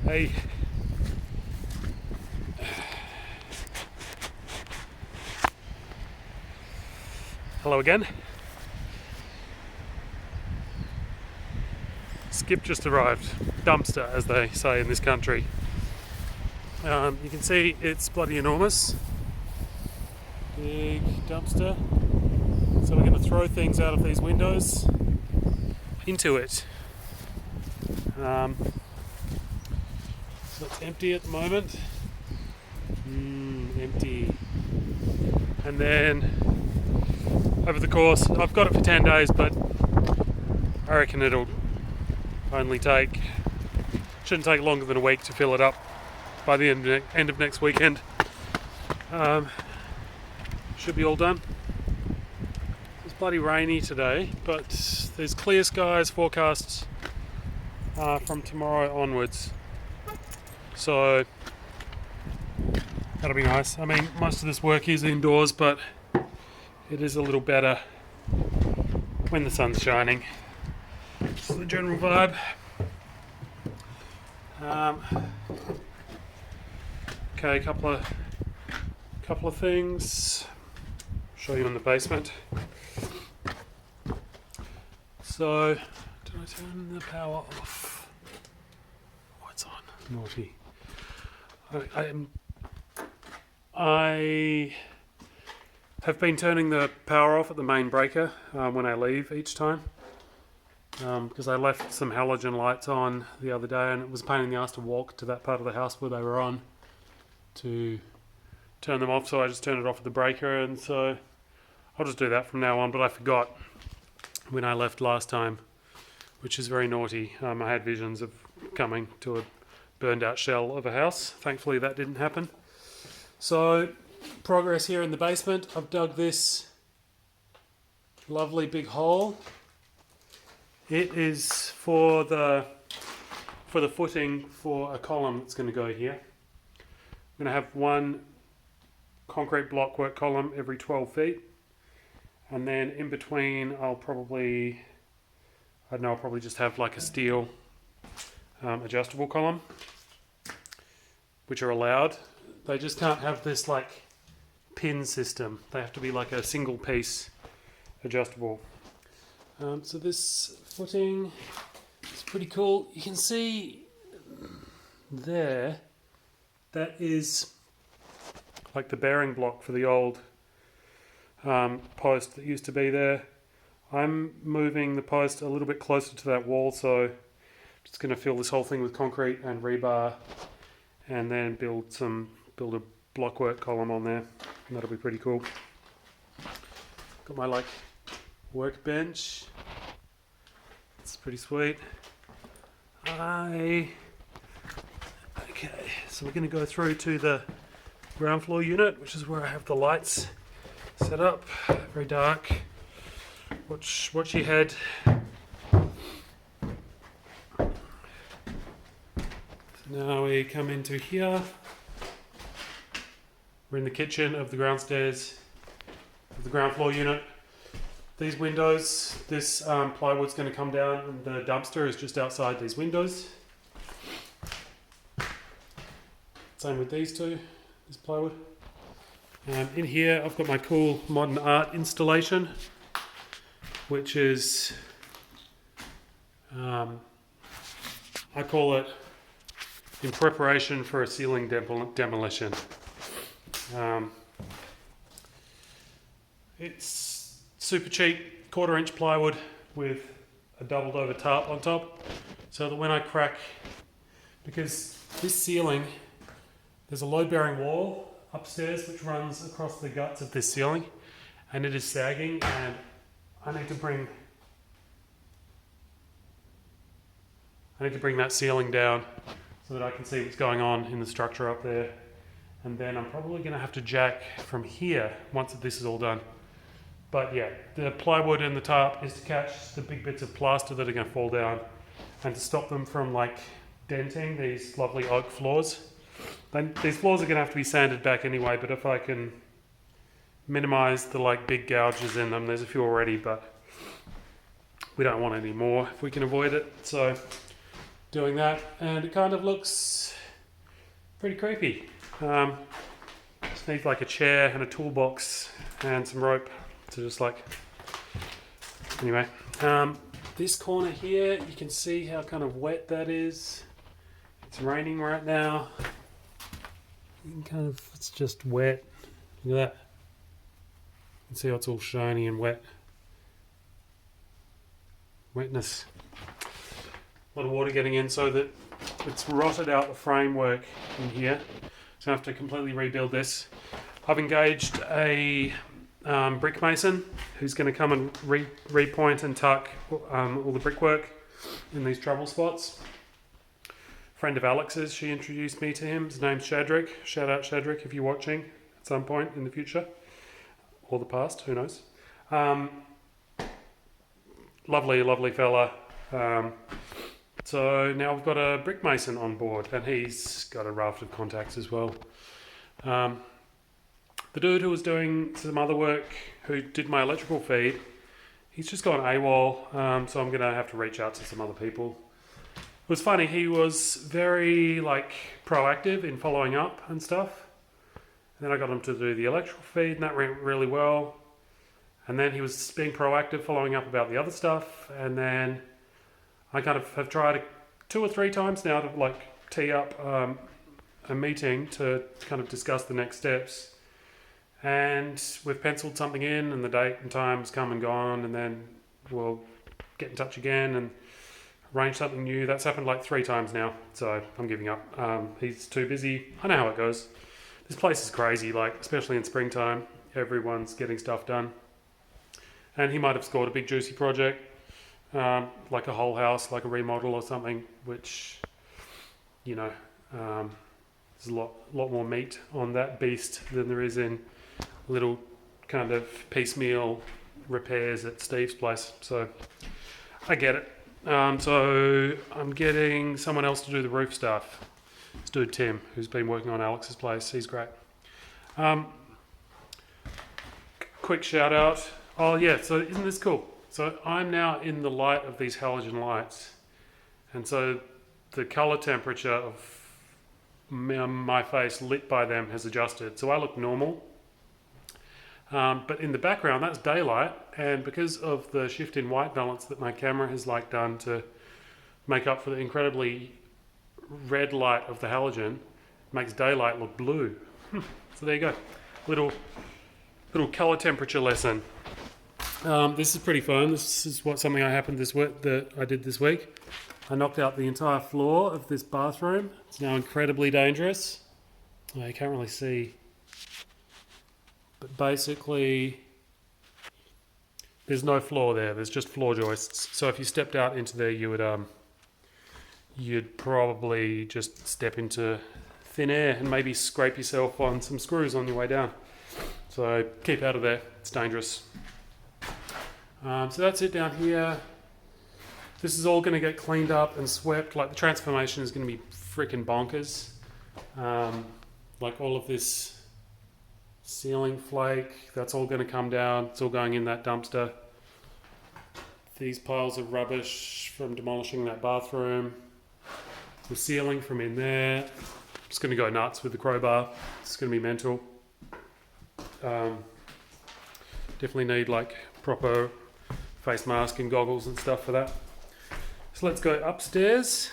Hey. Hello again. Skip just arrived. Dumpster, as they say in this country. You can see it's bloody enormous. Big dumpster. So we're going to throw things out of these windows into it. So it's empty at the moment. Empty. And then over the course, I've got it for 10 days, but I reckon it'll only shouldn't take longer than a week to fill it up by the end of next weekend. Should be all done. It's bloody rainy today, but there's clear skies forecast from tomorrow onwards. So that'll be nice. I mean, most of this work is indoors, but it is a little better when the sun's shining. This is the general vibe. Okay, a couple of things. Show you in the basement. So, did I turn the power off? Oh, it's on. Naughty. I have been turning the power off at the main breaker when I leave each time. Because I left some halogen lights on the other day and it was a pain in the ass to walk to that part of the house where they were on to turn them off, so I just turned it off at the breaker, and so I'll just do that from now on. But I forgot when I left last time, which is very naughty. I had visions of coming to a burned out shell of a house. Thankfully that didn't happen. So progress here in the basement. I've dug this lovely big hole. It is for the footing for a column that's going to go here. I'm going to have one concrete blockwork column every 12 feet, and then in between I'll probably just have like a steel adjustable column, which are allowed. They just can't have this like pin system. They have to be like a single piece adjustable. So this footing is pretty cool. You can see there, that is like the bearing block for the old post that used to be there. I'm moving the post a little bit closer to that wall, so I'm just going to fill this whole thing with concrete and rebar, and then build a blockwork column on there, and that'll be pretty cool. Got my workbench. It's pretty sweet. Okay, so we're going to go through to the ground floor unit, which is where I have the lights set up. Very dark. Watch your head. So now we come into here. We're in the kitchen of the ground stairs of the ground floor unit. These windows, this plywood's going to come down, and the dumpster is just outside these windows. Same with these two, this plywood. In here I've got my cool modern art installation, which is, I call it in preparation for a ceiling demolition. It's super cheap, 1/4 inch plywood with a doubled over tarp on top, so that when I crack, because this ceiling, there's a load bearing wall upstairs which runs across the guts of this ceiling, and it is sagging, and I need to bring that ceiling down so that I can see what's going on in the structure up there. And then I'm probably going to have to jack from here once this is all done. But yeah, the plywood and the tarp is to catch the big bits of plaster that are going to fall down, and to stop them from denting these lovely oak floors. These floors are going to have to be sanded back anyway, but if I can minimize the big gouges in them, there's a few already, but we don't want any more if we can avoid it. So doing that, and it kind of looks pretty creepy. Just need like a chair and a toolbox and some rope to just like... Anyway, this corner here, you can see how kind of wet that is. It's raining right now. You can it's just wet. Look at that. You can see how it's all shiny and wet. Wetness. A lot of water getting in, so that it's rotted out the framework in here. So I have to completely rebuild this. I've engaged a brick mason who's going to come and repoint and tuck all the brickwork in these trouble spots. Friend of Alex's, she introduced me to him. His name's Shadrick. Shout out Shadrick if you're watching at some point in the future or the past, who knows. Lovely fella. So now we've got a brick mason on board, and he's got a raft of contacts as well. The dude who was doing some other work, who did my electrical feed, he's just gone AWOL, so I'm going to have to reach out to some other people. It was funny, he was very proactive in following up and stuff. And then I got him to do the electrical feed, and that went really well. And then he was being proactive, following up about the other stuff. And then I kind of have tried 2 or 3 times now to tee up a meeting to kind of discuss the next steps. And we've penciled something in, and the date and time's come and gone, and then we'll get in touch again and arrange something new. That's happened 3 times now, so I'm giving up. He's too busy. I know how it goes. This place is crazy, especially in springtime. Everyone's getting stuff done. And he might have scored a big juicy project, like a whole house, like a remodel or something, which, there's a lot more meat on that beast than there is in little kind of piecemeal repairs at Steve's place. So I get it. So I'm getting someone else to do the roof stuff. This dude Tim, who's been working on Alex's place. He's great. Quick shout out. Oh yeah, so isn't this cool? So I'm now in the light of these halogen lights, and so the color temperature of my face lit by them has adjusted. So I look normal. But in the background, that's daylight, and because of the shift in white balance that my camera has done to make up for the incredibly red light of the halogen, it makes daylight look blue. So there you go, little color temperature lesson. This is pretty fun. This is something that I did this week. I knocked out the entire floor of this bathroom. It's now incredibly dangerous. You can't really see. But basically, there's no floor there. There's just floor joists. So if you stepped out into there, you'd probably just step into thin air and maybe scrape yourself on some screws on your way down. So keep out of there. It's dangerous. So that's it down here. This is all going to get cleaned up and swept. The transformation is going to be freaking bonkers. All of this ceiling flake, that's all going to come down. It's all going in that dumpster. These piles of rubbish from demolishing that bathroom. The ceiling from in there. I'm just going to go nuts with the crowbar. It's going to be mental. Definitely need proper face mask and goggles and stuff for that. So let's go upstairs.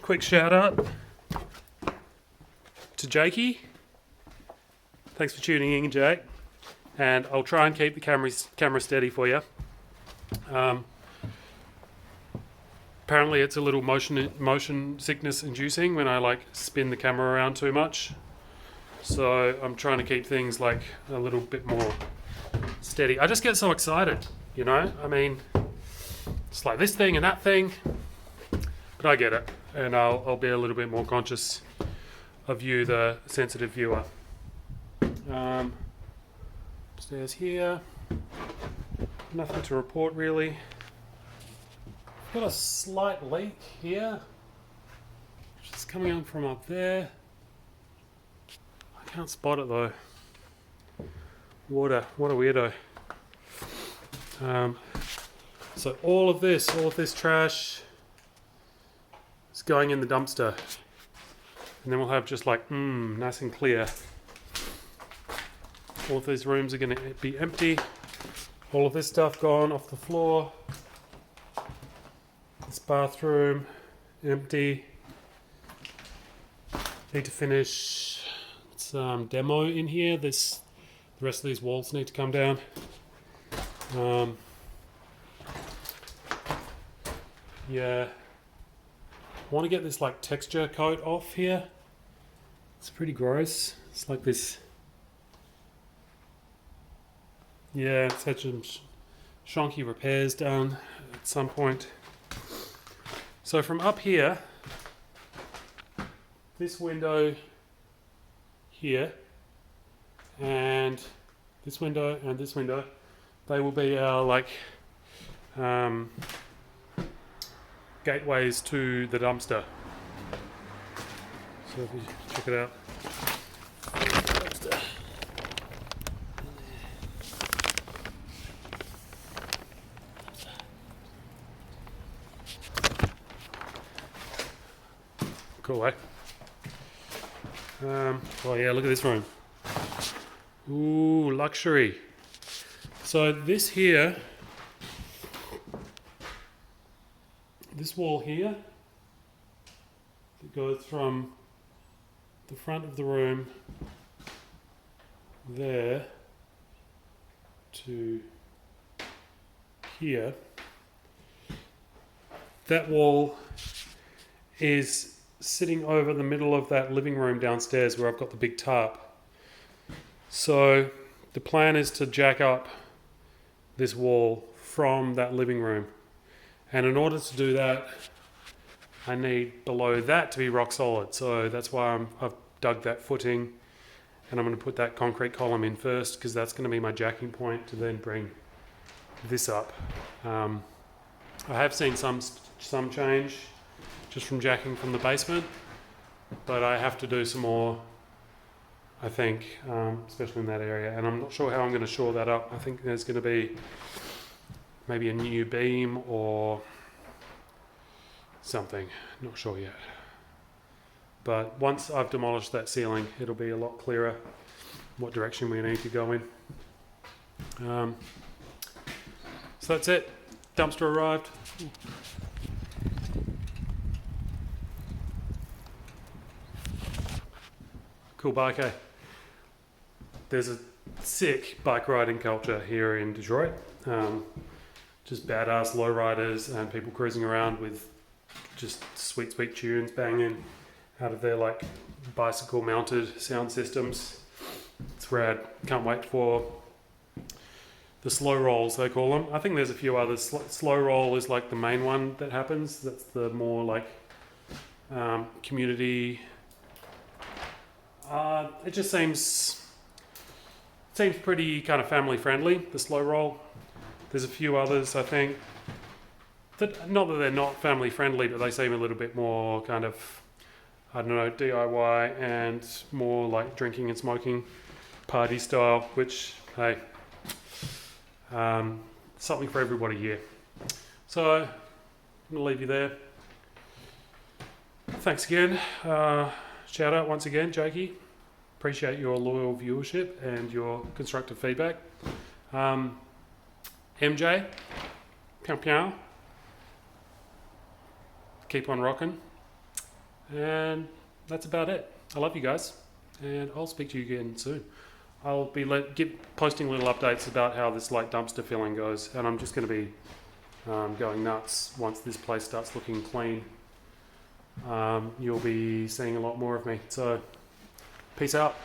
Quick shout out to Jakey. Thanks for tuning in, Jake. And I'll try and keep the camera steady for you. Apparently it's a little motion sickness inducing when I spin the camera around too much. So I'm trying to keep things a little bit more steady. I just get so excited, I mean, it's this thing and that thing. But I get it, and I'll be a little bit more conscious of you, the sensitive viewer. Upstairs here, nothing to report really. Got a slight leak here, which is coming up from up there. I Can't spot it though. Water, what a weirdo. So all of this trash is going in the dumpster. And then we'll have just like, nice and clear. All of these rooms are going to be empty. All of this stuff gone off the floor. This bathroom, empty. Need to finish some demo in here. The rest of these walls need to come down. Yeah. I want to get this like texture coat off here. It's pretty gross. It's like this. Yeah, it's had some shonky repairs done at some point. So from up here, this window here, and this window and this window, they will be our like gateways to the dumpster. So if you check it out. Dumpster. Cool, eh? Oh yeah, look at this room. Ooh, luxury. So this here, this wall here, that goes from the front of the room there to here, that wall is sitting over the middle of that living room downstairs where I've got the big tarp. So the plan is to jack up this wall from that living room. And in order to do that, I need below that to be rock solid. So that's why I've dug that footing, and I'm going to put that concrete column in first, because that's going to be my jacking point to then bring this up. I have seen some change just from jacking from the basement, but I have to do some more, I think, especially in that area. And I'm not sure how I'm going to shore that up. I think there's going to be maybe a new beam or something, not sure yet. But once I've demolished that ceiling, it'll be a lot clearer what direction we need to go in. So that's it. Dumpster arrived. Cool bike, eh? There's a sick bike riding culture here in Detroit. Just badass lowriders and people cruising around with just sweet tunes banging out of their like bicycle mounted sound systems. It's rad. Can't wait for the slow rolls, they call them. I think there's a few others. Slow roll is like the main one that happens. That's the more like community. It just seems pretty kind of family friendly, the slow roll. There's a few others, I think, that not that they're not family friendly, but they seem a little bit more kind of, I don't know, DIY and more like drinking and smoking party style, which, hey, something for everybody here. So I'm gonna leave you there. Thanks again. Shout out once again, Jakey. Appreciate your loyal viewership and your constructive feedback. MJ, pow pow. Keep on rocking. And that's about it. I love you guys, and I'll speak to you again soon. I'll be posting little updates about how this like dumpster filling goes, and I'm just going to be going nuts once this place starts looking clean. You'll be seeing a lot more of me. So, peace out.